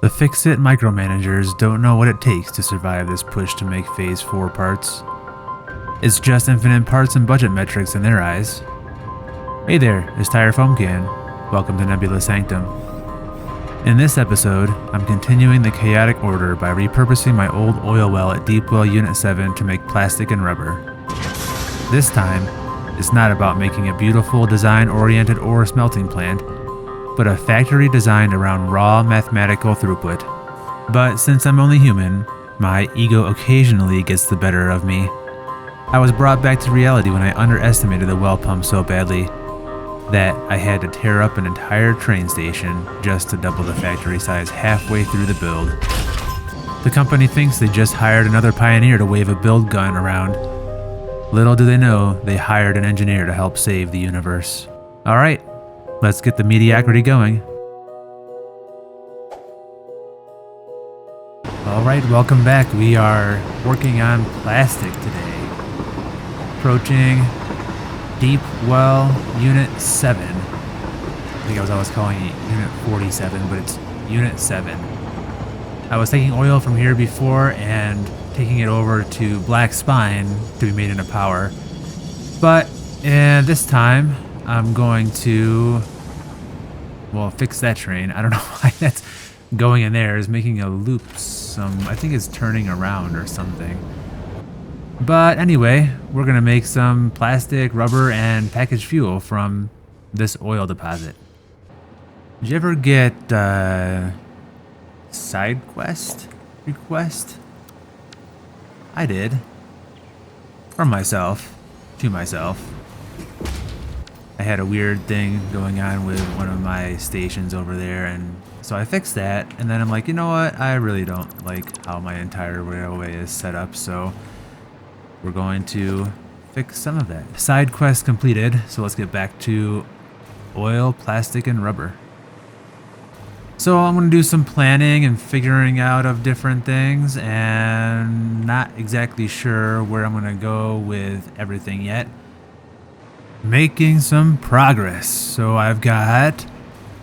The FICSIT micromanagers don't know what it takes to survive this push to make Phase 4 parts. It's just infinite parts and budget metrics in their eyes. Hey there, it's tirefoamcan. Welcome to Nebula Sanctum. In this episode, I'm continuing the chaotic order by repurposing my old oil well at Deepwell Unit 7 to make plastic and rubber. This time, it's not about making a beautiful design-oriented ore smelting plant, but a factory designed around raw mathematical throughput. But since I'm only human, my ego occasionally gets the better of me. I was brought back to reality when I underestimated the well pump so badly that I had to tear up an entire train station just to double the factory size halfway through the build. The company thinks they just hired another pioneer to wave a build gun around. Little do they know, they hired an engineer to help save the universe. Alright, let's get the mediocrity going. Alright, welcome back. We are working on plastic today. Approaching Deepwell Unit 7. I think I was always calling it Unit 47, but it's Unit 7. I was taking oil from here before and taking it over to Black Spine to be made into power. But this time, I'm going to, well, fix that train. I don't know why that's going in there. It's making a loop. I think it's turning around or something. But anyway, we're going to make some plastic, rubber, and packaged fuel from this oil deposit. Did you ever get side quest request? I did. From myself. To myself. I had a weird thing going on with one of my stations over there, and so I fixed that, and then I'm like, you know what, I really don't like how my entire railway is set up, so we're going to fix some of that. Side quest completed, so let's get back to oil, plastic, and rubber. So I'm going to do some planning and figuring out of different things, and not exactly sure where I'm going to go with everything yet. Making some progress. So I've got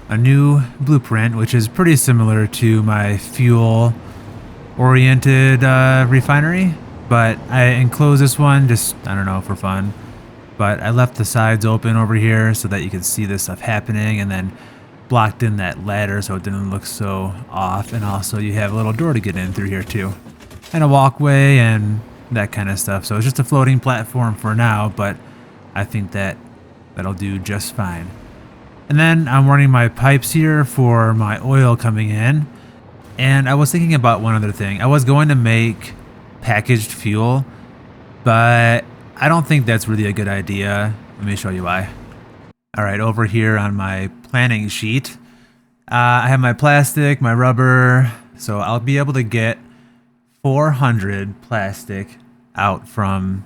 a new blueprint, which is pretty similar to my fuel-oriented refinery, but I enclosed this one just, I don't know, for fun. But I left the sides open over here so that you could see this stuff happening, and then blocked in that ladder so it didn't look so off, and also you have a little door to get in through here too, and a walkway and that kind of stuff. So it's just a floating platform for now, but I think that'll do just fine. And then I'm running my pipes here for my oil coming in, and I was thinking about one other thing. I was going to make packaged fuel, but I don't think that's really a good idea. Let me show you why. Alright, over here on my planning sheet, I have my plastic, my rubber, so I'll be able to get 400 plastic out from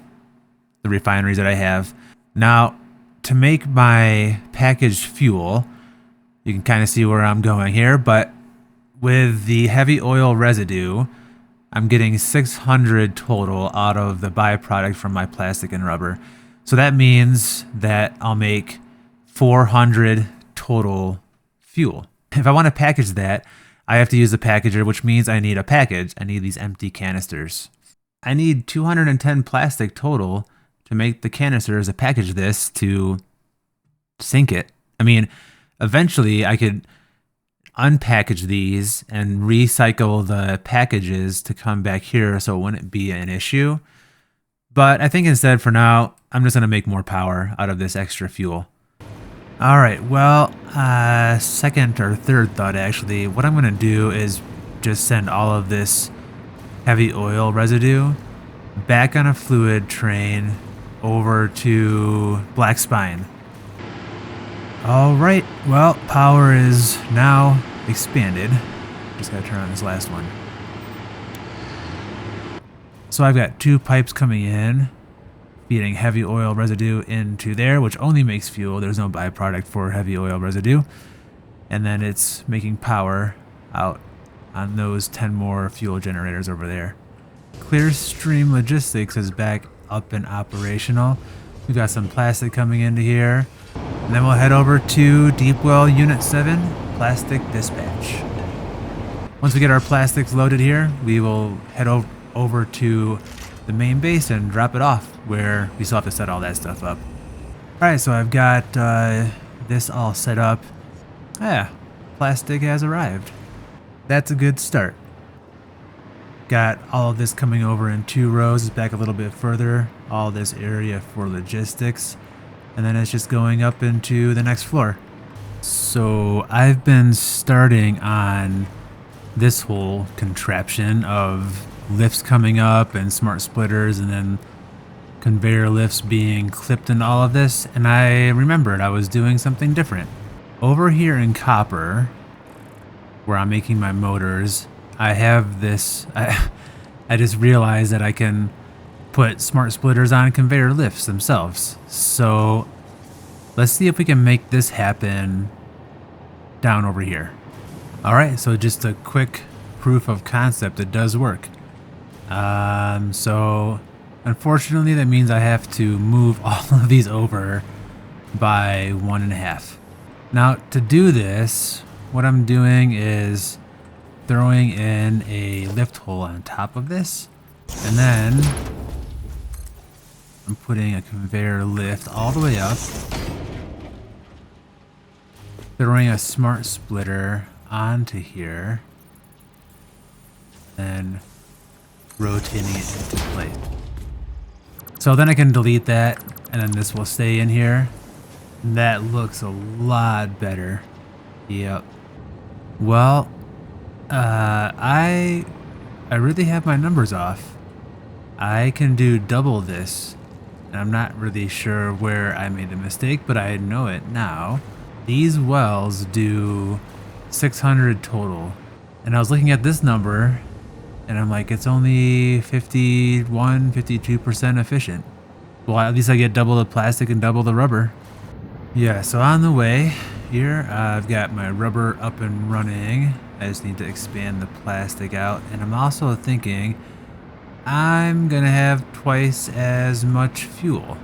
the refineries that I have. Now, to make my packaged fuel, you can kind of see where I'm going here, but with the heavy oil residue, I'm getting 600 total out of the byproduct from my plastic and rubber. So that means that I'll make 400 total fuel. If I want to package that, I have to use the packager, which means I need a package. I need these empty canisters. I need 210 plastic total to make the canisters to package this to sink it. I mean, eventually I could unpackage these and recycle the packages to come back here so it wouldn't be an issue. But I think instead for now, I'm just going to make more power out of this extra fuel. Alright, well, second or third thought actually, what I'm going to do is just send all of this heavy oil residue back on a fluid train over to Black Spine. Alright, well, power is now expanded. Just gotta turn on this last one. So I've got two pipes coming in, feeding heavy oil residue into there, which only makes fuel. There's no byproduct for heavy oil residue. And then it's making power out on those 10 more fuel generators over there. Clearstream Logistics is back up and operational. We've got some plastic coming into here. And then we'll head over to Deepwell Unit 7, Plastic Dispatch. Once we get our plastics loaded here, we will head over to the main base and drop it off, where we still have to set all that stuff up. Alright, so I've got this all set up. Yeah, plastic has arrived. That's a good start. Got all of this coming over in 2 rows, back a little bit further, all this area for logistics, and then it's just going up into the next floor. So I've been starting on this whole contraption of lifts coming up and smart splitters and then conveyor lifts being clipped and all of this, and I remembered I was doing something different. Over here in copper, where I'm making my motors, I have this, I just realized that I can put smart splitters on conveyor lifts themselves. So let's see if we can make this happen down over here. Alright, so just a quick proof of concept, it does work. So unfortunately that means I have to move all of these over by 1.5. Now to do this, what I'm doing is throwing in a lift hole on top of this, and then I'm putting a conveyor lift all the way up, throwing a smart splitter onto here, and rotating it into place. So then I can delete that, and then this will stay in here. That looks a lot better. Yep. Well, I really have my numbers off. I can do double this, and I'm not really sure where I made the mistake, but I know it now. These wells do 600 total, and I was looking at this number, and I'm like, it's only 52% efficient. Well, at least I get double the plastic and double the rubber. Yeah, so on the way here, I've got my rubber up and running. I just need to expand the plastic out, and I'm also thinking I'm gonna have twice as much fuel.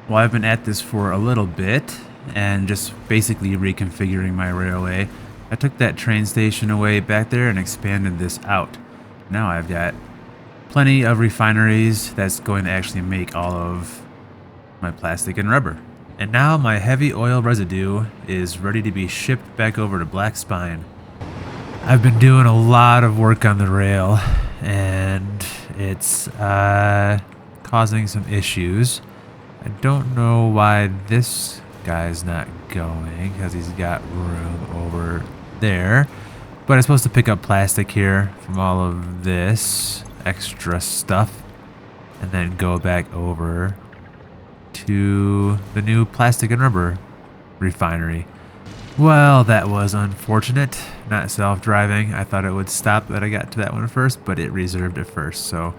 Well, I've been at this for a little bit and just basically reconfiguring my railway. I took that train station away back there and expanded this out. Now I've got plenty of refineries that's going to actually make all of my plastic and rubber. And now my heavy oil residue is ready to be shipped back over to Black Spine. I've been doing a lot of work on the rail, and it's causing some issues. I don't know why this guy's not going, because he's got room over there. But I'm supposed to pick up plastic here from all of this extra stuff, and then go back over to the new plastic and rubber refinery. Well, that was unfortunate. Not self-driving. I thought it would stop that I got to that one first, but it reserved it first. So,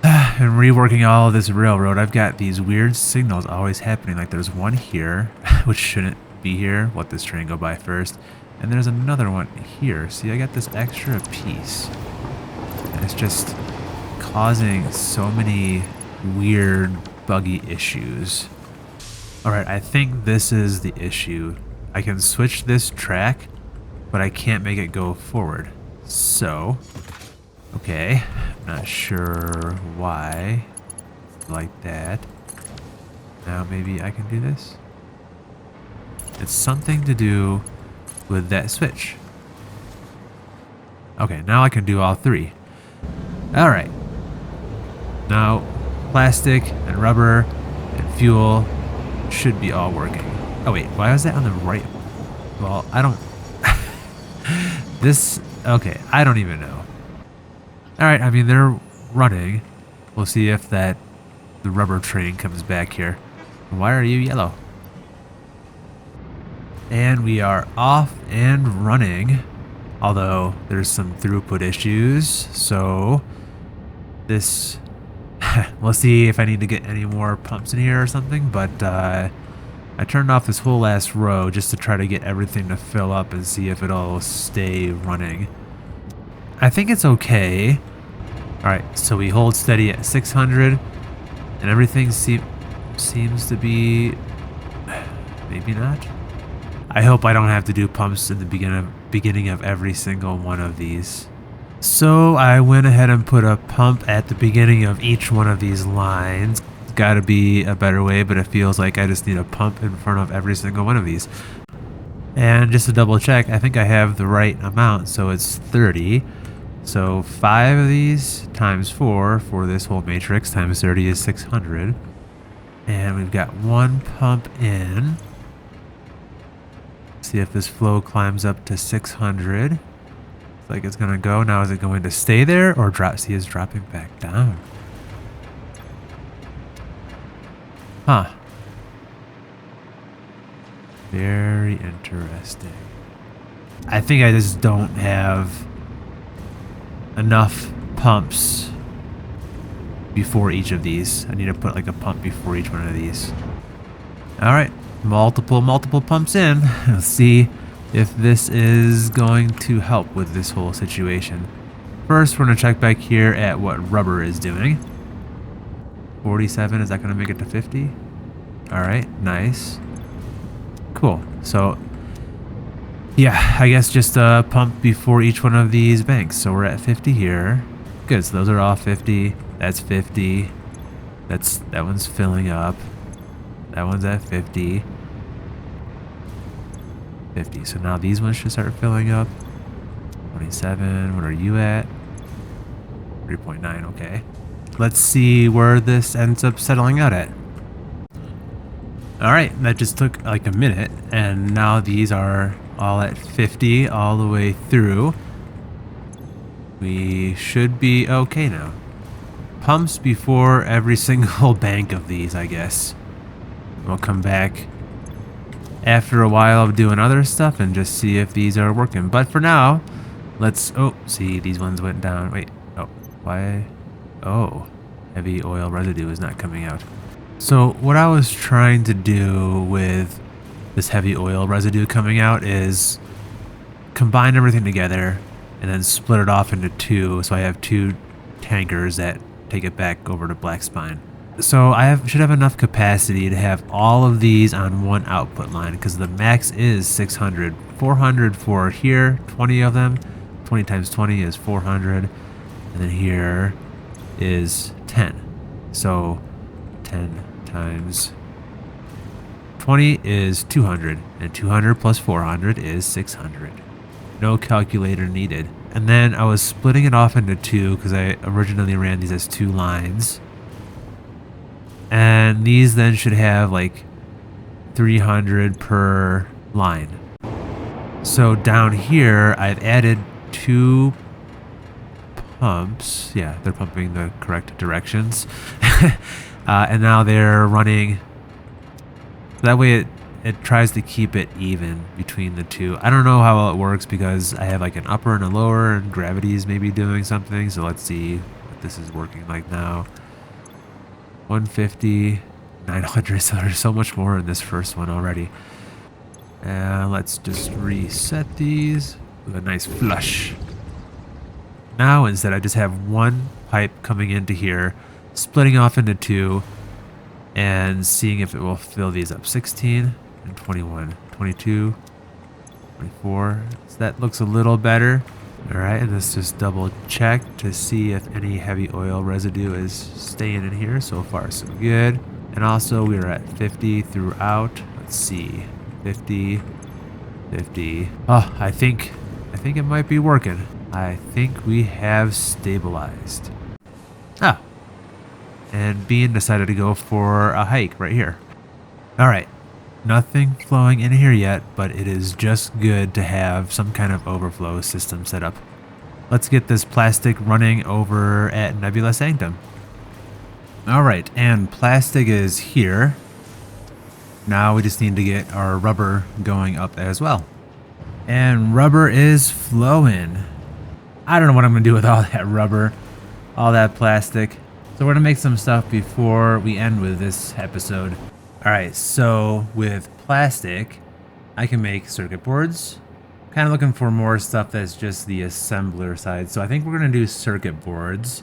and reworking all of this railroad, I've got these weird signals always happening. Like there's one here, which shouldn't be here. Let this train go by first. And there's another one here. See, I got this extra piece. And it's just causing so many weird, buggy issues. Alright, I think this is the issue. I can switch this track, but I can't make it go forward. So, okay, not sure why it's like that. Now maybe I can do this. It's something to do with that switch. Okay, now I can do all three. Alright. Now, plastic and rubber and fuel should be all working. Oh wait, why was that on the right? Well, I don't... Okay, I don't even know. Alright, I mean, they're running. We'll see if the rubber train comes back here. Why are you yellow? And we are off and running. Although, there's some throughput issues, so... This... We'll see if I need to get any more pumps in here or something, but I turned off this whole last row just to try to get everything to fill up and see if it'll stay running. I think it's okay. Alright, so we hold steady at 600, and everything seems to be... Maybe not? I hope I don't have to do pumps in the beginning of every single one of these. So I went ahead and put a pump at the beginning of each one of these lines. It's got to be a better way, but it feels like I just need a pump in front of every single one of these. And just to double check, I think I have the right amount, so it's 30. So 5 of these times 4 for this whole matrix times 30 is 600. And we've got one pump in. See if this flow climbs up to 600. It's like it's gonna go. Now is it going to stay there or drop? See, it's dropping back down. Huh. Very interesting. I think I just don't have enough pumps before each of these. I need to put like a pump before each one of these. All right, multiple pumps in. Let's see if this is going to help with this whole situation. First, we're gonna check back here at what rubber is doing. 47, is that gonna make it to 50? All right, nice. Cool, so yeah, I guess just a pump before each one of these banks. So we're at 50 here. Good, so those are all 50. That's 50. That one's filling up. That one's at 50. 50. So now these ones should start filling up. 27. What are you at? 3.9. Okay. Let's see where this ends up settling out at. All right, that just took like a minute, and now these are all at 50 all the way through. We should be okay now. Pumps before every single bank of these, I guess. We'll come back after a while of doing other stuff and just see if these are working. But for now, let's, oh, see, these ones went down. Wait, oh, why? Oh, heavy oil residue is not coming out. So what I was trying to do with this heavy oil residue coming out is combine everything together and then split it off into two. So I have two tankers that take it back over to Black Spine. So I should have enough capacity to have all of these on one output line because the max is 600. 400 for here, 20 of them. 20 times 20 is 400. And then here is 10. So 10 times 20 is 200, and 200 plus 400 is 600. No calculator needed. And then I was splitting it off into two because I originally ran these as two lines. And these then should have like 300 per line. So down here, I've added two pumps. Yeah, they're pumping the correct directions. And now they're running. That way it tries to keep it even between the two. I don't know how well it works because I have like an upper and a lower and gravity is maybe doing something. So let's see what this is working like now. 150, 900, so there's so much more in this first one already. Let's just reset these with a nice flush. Now instead I just have one pipe coming into here, splitting off into two, and seeing if it will fill these up. 16 and 21, 22, 24. So that looks a little better. All right, and let's just double check to see if any heavy oil residue is staying in here. So far, so good. And also we're at 50 throughout. Let's see, 50, 50. Oh, I think it might be working. I think we have stabilized. Ah, and Bean decided to go for a hike right here. All right, nothing flowing in here yet, but it is just good to have some kind of overflow system set up. Let's get this plastic running over at Nebula Sanctum. All right, and plastic is here. Now we just need to get our rubber going up as well. And rubber is flowing. I don't know what I'm gonna do with all that rubber, all that plastic. So we're gonna make some stuff before we end with this episode. All right, so with plastic, I can make circuit boards. Kind of looking for more stuff that's just the assembler side. So I think we're gonna do circuit boards.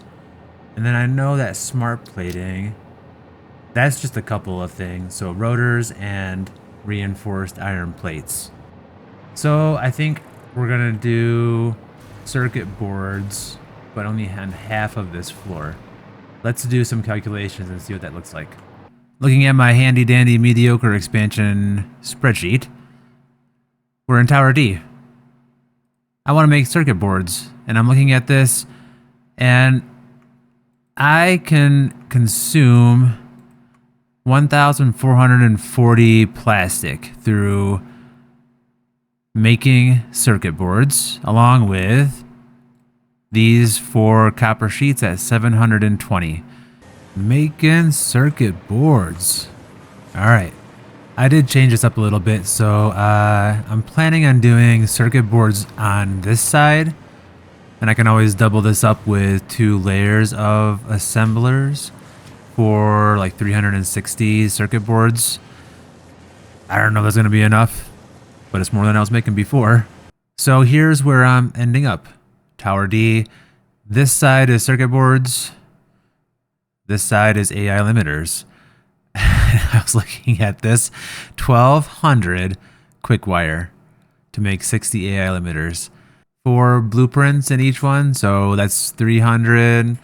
And then I know that smart plating, that's just a couple of things. So rotors and reinforced iron plates. So I think we're gonna do circuit boards, but only on half of this floor. Let's do some calculations and see what that looks like. Looking at my handy dandy mediocre expansion spreadsheet, we're in Tower D. I want to make circuit boards, and I'm looking at this, and I can consume 1,440 plastic through making circuit boards, along with these 4 copper sheets at 720. Making circuit boards. All right. I did change this up a little bit, so I'm planning on doing circuit boards on this side, and I can always double this up with 2 layers of assemblers for like 360 circuit boards. I don't know if that's going to be enough, but it's more than I was making before. So here's where I'm ending up. Tower D. This side is circuit boards. This side is AI limiters. I was looking at this 1,200 quick wire to make 60 AI limiters. 4 blueprints in each one, so that's 300.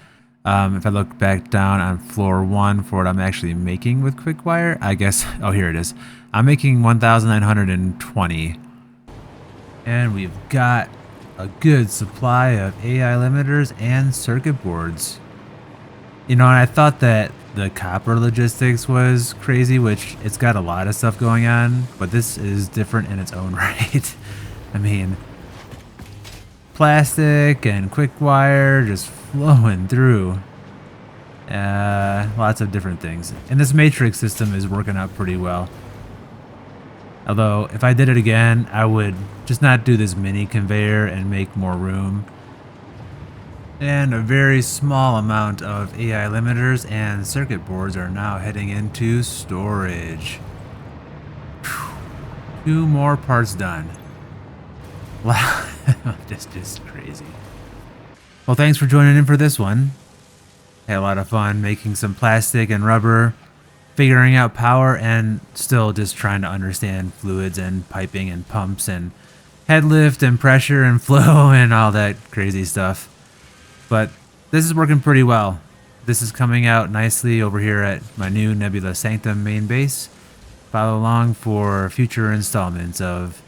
If I look back down on floor 1 for what I'm actually making with quick wire, I guess, oh, here it is. I'm making 1,920. And we've got a good supply of AI limiters and circuit boards. You know, and I thought that the copper logistics was crazy, which it's got a lot of stuff going on, but this is different in its own right. I mean, plastic and quick wire just flowing through. Lots of different things. And this matrix system is working out pretty well. Although, if I did it again, I would just not do this mini conveyor and make more room. And a very small amount of AI limiters and circuit boards are now heading into storage. Whew. 2 more parts done. Wow, just crazy. Well, thanks for joining in for this one. Had a lot of fun making some plastic and rubber, figuring out power, and still just trying to understand fluids and piping and pumps and head lift and pressure and flow and all that crazy stuff. But this is working pretty well. This is coming out nicely over here at my new Nebula Sanctum main base. Follow along for future installments of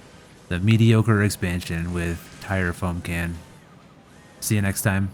the Mediocre Expansion with tirefoamcan. See you next time.